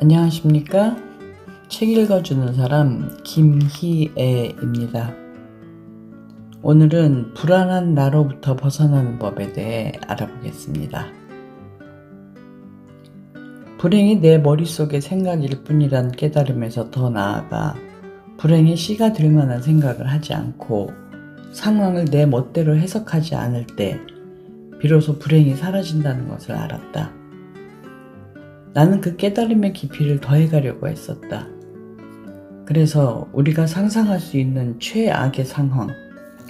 안녕하십니까? 책 읽어주는 사람 김희애입니다. 오늘은 불안한 나로부터 벗어나는 법에 대해 알아보겠습니다. 불행이 내 머릿속의 생각일 뿐이란 깨달음에서 더 나아가 불행에 씨가 될 만한 생각을 하지 않고 상황을 내 멋대로 해석하지 않을 때 비로소 불행이 사라진다는 것을 알았다. 나는 그 깨달음의 깊이를 더해가려고 했었다. 그래서 우리가 상상할 수 있는 최악의 상황,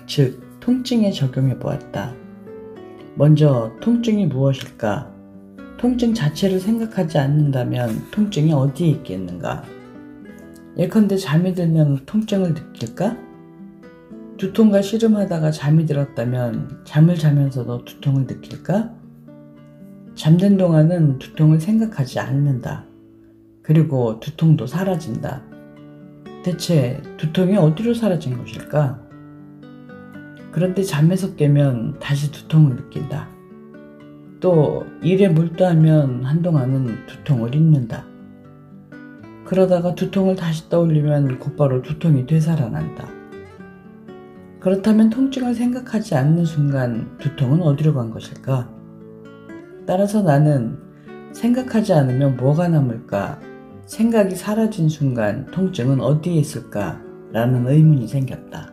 즉 통증에 적용해 보았다. 먼저 통증이 무엇일까? 통증 자체를 생각하지 않는다면 통증이 어디에 있겠는가? 예컨대 잠이 들면 통증을 느낄까? 두통과 씨름하다가 잠이 들었다면 잠을 자면서도 두통을 느낄까? 잠든 동안은 두통을 생각하지 않는다. 그리고 두통도 사라진다. 대체 두통이 어디로 사라진 것일까? 그런데 잠에서 깨면 다시 두통을 느낀다. 또 일에 몰두하면 한동안은 두통을 잊는다. 그러다가 두통을 다시 떠올리면 곧바로 두통이 되살아난다. 그렇다면 통증을 생각하지 않는 순간 두통은 어디로 간 것일까? 따라서 나는 생각하지 않으면 뭐가 남을까? 생각이 사라진 순간 통증은 어디에 있을까? 라는 의문이 생겼다.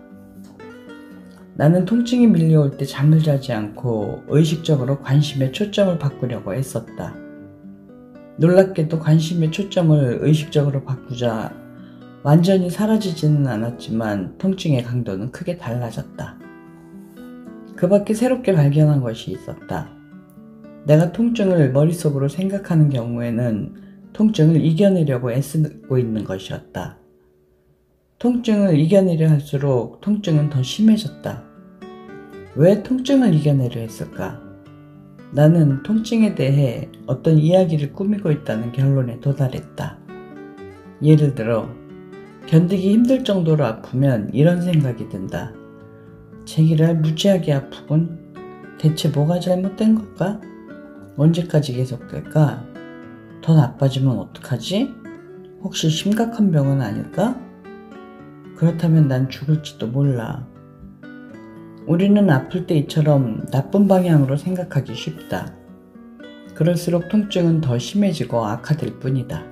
나는 통증이 밀려올 때 잠을 자지 않고 의식적으로 관심의 초점을 바꾸려고 했었다. 놀랍게도 관심의 초점을 의식적으로 바꾸자 완전히 사라지지는 않았지만 통증의 강도는 크게 달라졌다. 그 밖에 새롭게 발견한 것이 있었다. 내가 통증을 머릿속으로 생각하는 경우에는 통증을 이겨내려고 애쓰고 있는 것이었다. 통증을 이겨내려 할수록 통증은 더 심해졌다. 왜 통증을 이겨내려 했을까? 나는 통증에 대해 어떤 이야기를 꾸미고 있다는 결론에 도달했다. 예를 들어, 견디기 힘들 정도로 아프면 이런 생각이 든다. 제기랄 무지하게 아프군. 대체 뭐가 잘못된 걸까? 언제까지 계속될까? 더 나빠지면 어떡하지? 혹시 심각한 병은 아닐까? 그렇다면 난 죽을지도 몰라. 우리는 아플 때 이처럼 나쁜 방향으로 생각하기 쉽다. 그럴수록 통증은 더 심해지고 악화될 뿐이다.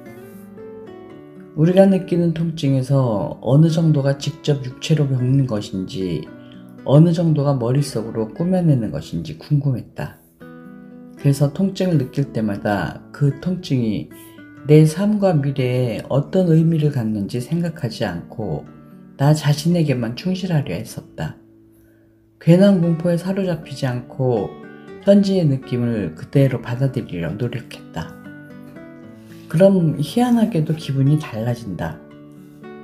우리가 느끼는 통증에서 어느 정도가 직접 육체로 겪는 것인지 어느 정도가 머릿속으로 꾸며내는 것인지 궁금했다. 그래서 통증을 느낄 때마다 그 통증이 내 삶과 미래에 어떤 의미를 갖는지 생각하지 않고 나 자신에게만 충실하려 했었다. 괜한 공포에 사로잡히지 않고 현재의 느낌을 그대로 받아들이려 노력했다. 그럼 희한하게도 기분이 달라진다.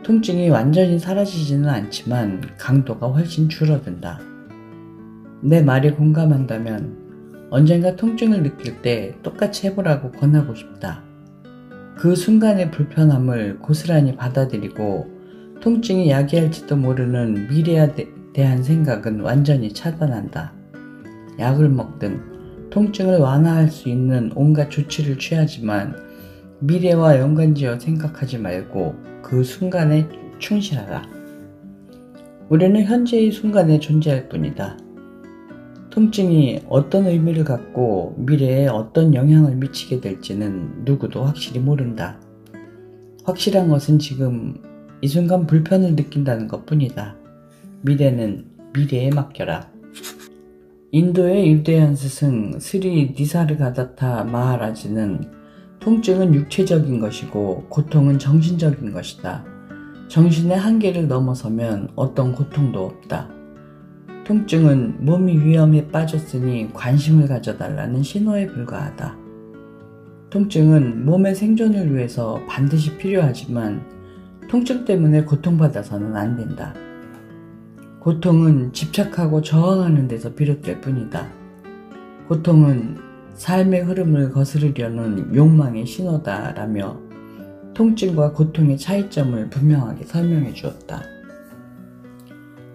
통증이 완전히 사라지지는 않지만 강도가 훨씬 줄어든다. 내 말에 공감한다면 언젠가 통증을 느낄 때 똑같이 해보라고 권하고 싶다. 그 순간의 불편함을 고스란히 받아들이고 통증이 야기할지도 모르는 미래에 대한 생각은 완전히 차단한다. 약을 먹든 통증을 완화할 수 있는 온갖 조치를 취하지만 미래와 연관지어 생각하지 말고 그 순간에 충실하라. 우리는 현재의 순간에 존재할 뿐이다. 통증이 어떤 의미를 갖고 미래에 어떤 영향을 미치게 될지는 누구도 확실히 모른다. 확실한 것은 지금 이 순간 불편을 느낀다는 것뿐이다. 미래는 미래에 맡겨라. 인도의 위대한 스승 스리 니사르가다타 마하라지는 통증은 육체적인 것이고 고통은 정신적인 것이다. 정신의 한계를 넘어서면 어떤 고통도 없다. 통증은 몸이 위험에 빠졌으니 관심을 가져달라는 신호에 불과하다. 통증은 몸의 생존을 위해서 반드시 필요하지만 통증 때문에 고통받아서는 안 된다. 고통은 집착하고 저항하는 데서 비롯될 뿐이다. 고통은 삶의 흐름을 거스르려는 욕망의 신호다라며 통증과 고통의 차이점을 분명하게 설명해 주었다.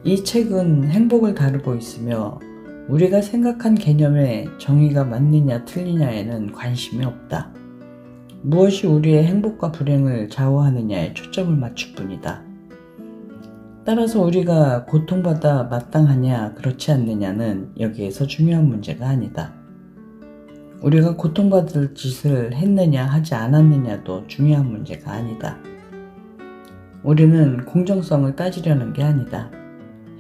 이 책은 행복을 다루고 있으며 우리가 생각한 개념에 정의가 맞느냐 틀리냐에는 관심이 없다. 무엇이 우리의 행복과 불행을 좌우하느냐에 초점을 맞출 뿐이다. 따라서 우리가 고통받아 마땅하냐 그렇지 않느냐는 여기에서 중요한 문제가 아니다. 우리가 고통받을 짓을 했느냐 하지 않았느냐도 중요한 문제가 아니다. 우리는 공정성을 따지려는 게 아니다.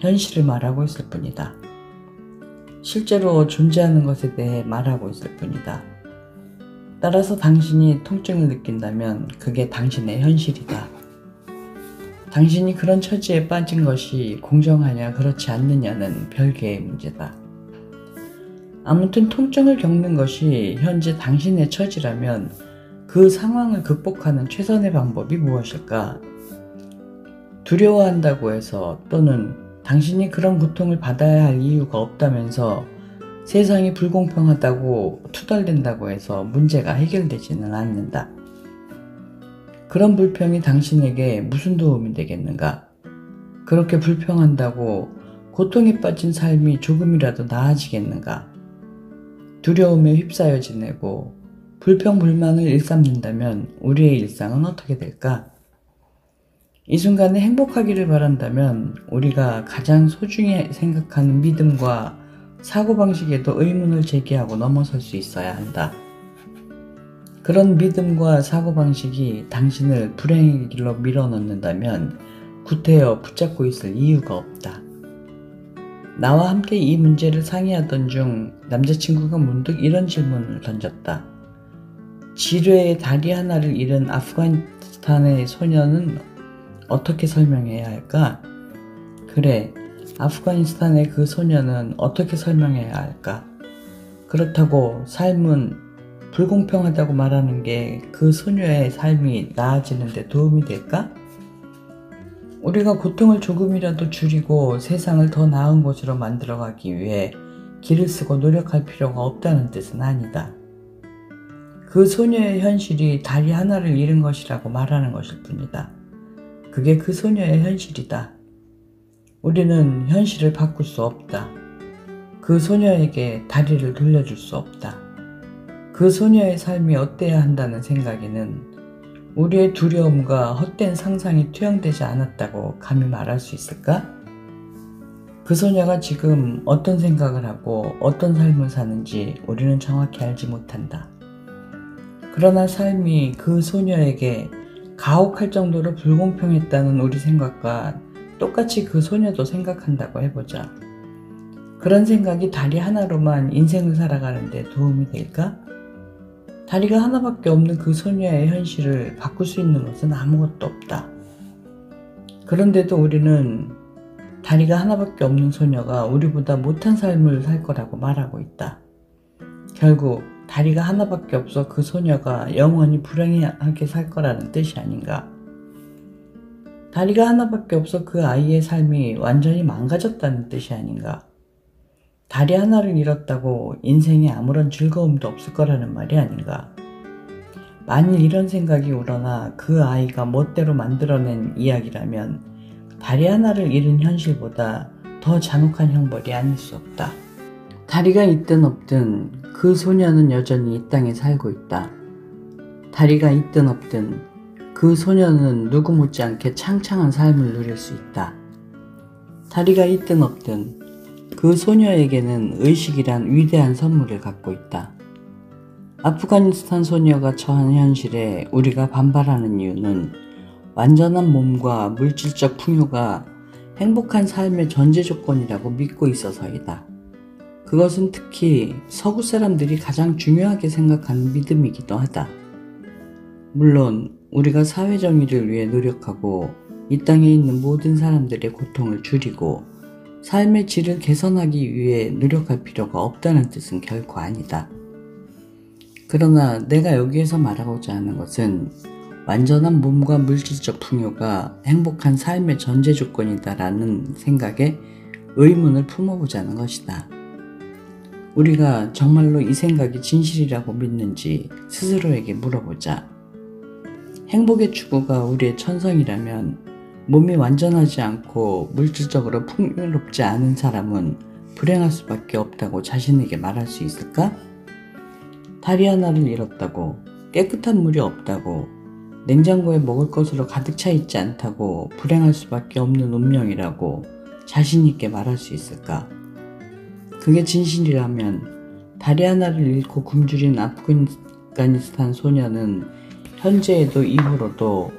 현실을 말하고 있을 뿐이다. 실제로 존재하는 것에 대해 말하고 있을 뿐이다. 따라서 당신이 통증을 느낀다면 그게 당신의 현실이다. 당신이 그런 처지에 빠진 것이 공정하냐 그렇지 않느냐는 별개의 문제다. 아무튼 통증을 겪는 것이 현재 당신의 처지라면 그 상황을 극복하는 최선의 방법이 무엇일까? 두려워한다고 해서 또는 당신이 그런 고통을 받아야 할 이유가 없다면서 세상이 불공평하다고 투덜댄다고 해서 문제가 해결되지는 않는다. 그런 불평이 당신에게 무슨 도움이 되겠는가? 그렇게 불평한다고 고통에 빠진 삶이 조금이라도 나아지겠는가? 두려움에 휩싸여 지내고 불평불만을 일삼는다면 우리의 일상은 어떻게 될까? 이 순간에 행복하기를 바란다면 우리가 가장 소중히 생각하는 믿음과 사고방식에도 의문을 제기하고 넘어설 수 있어야 한다. 그런 믿음과 사고방식이 당신을 불행의 길로 밀어넣는다면 구태여 붙잡고 있을 이유가 없다. 나와 함께 이 문제를 상의하던 중 남자친구가 문득 이런 질문을 던졌다. 지뢰의 다리 하나를 잃은 아프가니스탄의 소녀는 어떻게 설명해야 할까? 그래, 아프가니스탄의 그 소녀는 어떻게 설명해야 할까? 그렇다고 삶은 불공평하다고 말하는 게 그 소녀의 삶이 나아지는 데 도움이 될까? 우리가 고통을 조금이라도 줄이고 세상을 더 나은 곳으로 만들어가기 위해 길을 쓰고 노력할 필요가 없다는 뜻은 아니다. 그 소녀의 현실이 다리 하나를 잃은 것이라고 말하는 것일 뿐이다. 그게 그 소녀의 현실이다. 우리는 현실을 바꿀 수 없다. 그 소녀에게 다리를 돌려줄 수 없다. 그 소녀의 삶이 어때야 한다는 생각에는 우리의 두려움과 헛된 상상이 투영되지 않았다고 감히 말할 수 있을까? 그 소녀가 지금 어떤 생각을 하고 어떤 삶을 사는지 우리는 정확히 알지 못한다. 그러나 삶이 그 소녀에게 가혹할 정도로 불공평했다는 우리 생각과 똑같이 그 소녀도 생각한다고 해보자. 그런 생각이 다리 하나로만 인생을 살아가는 데 도움이 될까? 다리가 하나밖에 없는 그 소녀의 현실을 바꿀 수 있는 것은 아무것도 없다. 그런데도 우리는 다리가 하나밖에 없는 소녀가 우리보다 못한 삶을 살 거라고 말하고 있다. 결국 다리가 하나밖에 없어 그 소녀가 영원히 불행하게 살 거라는 뜻이 아닌가. 다리가 하나밖에 없어 그 아이의 삶이 완전히 망가졌다는 뜻이 아닌가. 다리 하나를 잃었다고 인생에 아무런 즐거움도 없을 거라는 말이 아닌가. 만일 이런 생각이 우러나 그 아이가 멋대로 만들어낸 이야기라면 다리 하나를 잃은 현실보다 더 잔혹한 형벌이 아닐 수 없다. 다리가 있든 없든 그 소녀는 여전히 이 땅에 살고 있다. 다리가 있든 없든 그 소녀는 누구 못지않게 창창한 삶을 누릴 수 있다. 다리가 있든 없든 그 소녀에게는 의식이란 위대한 선물을 갖고 있다. 아프가니스탄 소녀가 처한 현실에 우리가 반발하는 이유는 완전한 몸과 물질적 풍요가 행복한 삶의 전제 조건이라고 믿고 있어서이다. 그것은 특히 서구 사람들이 가장 중요하게 생각하는 믿음이기도 하다. 물론 우리가 사회정의를 위해 노력하고 이 땅에 있는 모든 사람들의 고통을 줄이고 삶의 질을 개선하기 위해 노력할 필요가 없다는 뜻은 결코 아니다. 그러나 내가 여기에서 말하고자 하는 것은 완전한 몸과 물질적 풍요가 행복한 삶의 전제 조건이다라는 생각에 의문을 품어보자는 것이다. 우리가 정말로 이 생각이 진실이라고 믿는지 스스로에게 물어보자. 행복의 추구가 우리의 천성이라면 몸이 완전하지 않고 물질적으로 풍요롭지 않은 사람은 불행할 수밖에 없다고 자신에게 말할 수 있을까? 다리 하나를 잃었다고 깨끗한 물이 없다고, 냉장고에 먹을 것으로 가득 차 있지 않다고 불행할 수밖에 없는 운명이라고 자신 있게 말할 수 있을까? 그게 진실이라면 다리 하나를 잃고 굶주린 아프가니스탄 소녀는 현재에도 이후로도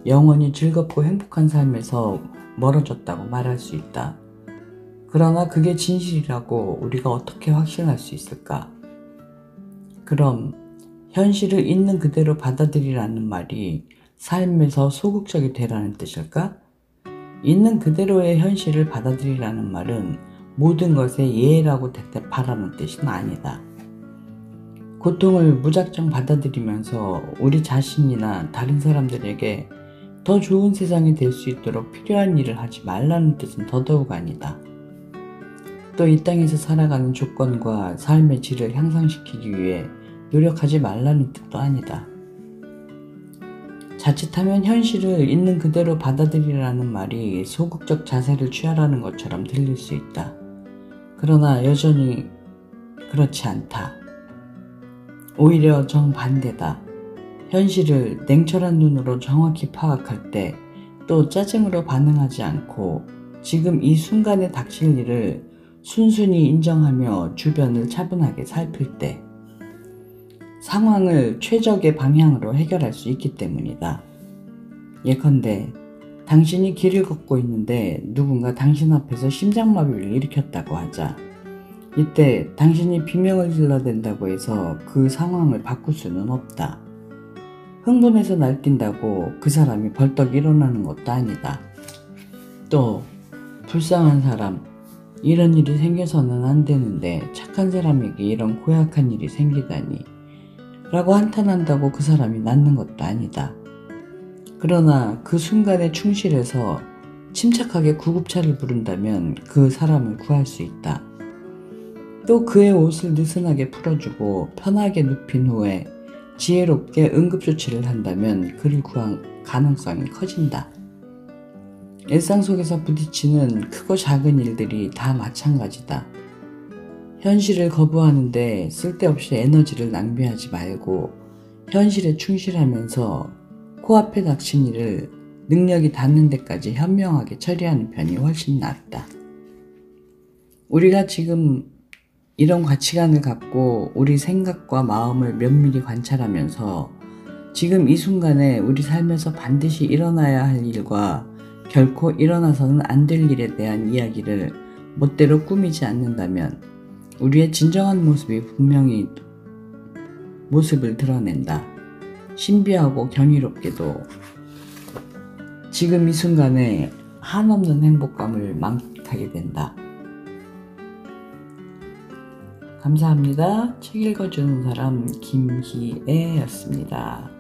영원히 즐겁고 행복한 삶에서 멀어졌다고 말할 수 있다. 그러나 그게 진실이라고 우리가 어떻게 확신할 수 있을까? 그럼 현실을 있는 그대로 받아들이라는 말이 삶에서 소극적이 되라는 뜻일까? 있는 그대로의 현실을 받아들이라는 말은 모든 것에 예라고 대답하라는 뜻은 아니다. 고통을 무작정 받아들이면서 우리 자신이나 다른 사람들에게 더 좋은 세상이 될 수 있도록 필요한 일을 하지 말라는 뜻은 더더욱 아니다. 또 이 땅에서 살아가는 조건과 삶의 질을 향상시키기 위해 노력하지 말라는 뜻도 아니다. 자칫하면 현실을 있는 그대로 받아들이라는 말이 소극적 자세를 취하라는 것처럼 들릴 수 있다. 그러나 여전히 그렇지 않다. 오히려 정반대다. 현실을 냉철한 눈으로 정확히 파악할 때, 또 짜증으로 반응하지 않고 지금 이 순간에 닥칠 일을 순순히 인정하며 주변을 차분하게 살필 때, 상황을 최적의 방향으로 해결할 수 있기 때문이다. 예컨대 당신이 길을 걷고 있는데 누군가 당신 앞에서 심장마비를 일으켰다고 하자. 이때 당신이 비명을 질러댄다고 해서 그 상황을 바꿀 수는 없다. 흥분해서 날뛴다고 그 사람이 벌떡 일어나는 것도 아니다. 또 불쌍한 사람, 이런 일이 생겨서는 안 되는데 착한 사람에게 이런 고약한 일이 생기다니 라고 한탄한다고 그 사람이 낫는 것도 아니다. 그러나 그 순간에 충실해서 침착하게 구급차를 부른다면 그 사람을 구할 수 있다. 또 그의 옷을 느슨하게 풀어주고 편하게 눕힌 후에 지혜롭게 응급조치를 한다면 그를 구할 가능성이 커진다. 일상 속에서 부딪히는 크고 작은 일들이 다 마찬가지다. 현실을 거부하는데 쓸데없이 에너지를 낭비하지 말고 현실에 충실하면서 코앞에 닥친 일을 능력이 닿는 데까지 현명하게 처리하는 편이 훨씬 낫다. 우리가 지금 이런 가치관을 갖고 우리 생각과 마음을 면밀히 관찰하면서 지금 이 순간에 우리 삶에서 반드시 일어나야 할 일과 결코 일어나서는 안 될 일에 대한 이야기를 멋대로 꾸미지 않는다면 우리의 진정한 모습이 분명히 모습을 드러낸다. 신비하고 경이롭게도 지금 이 순간에 한없는 행복감을 만끽하게 된다. 감사합니다. 책 읽어주는 사람 김희애였습니다.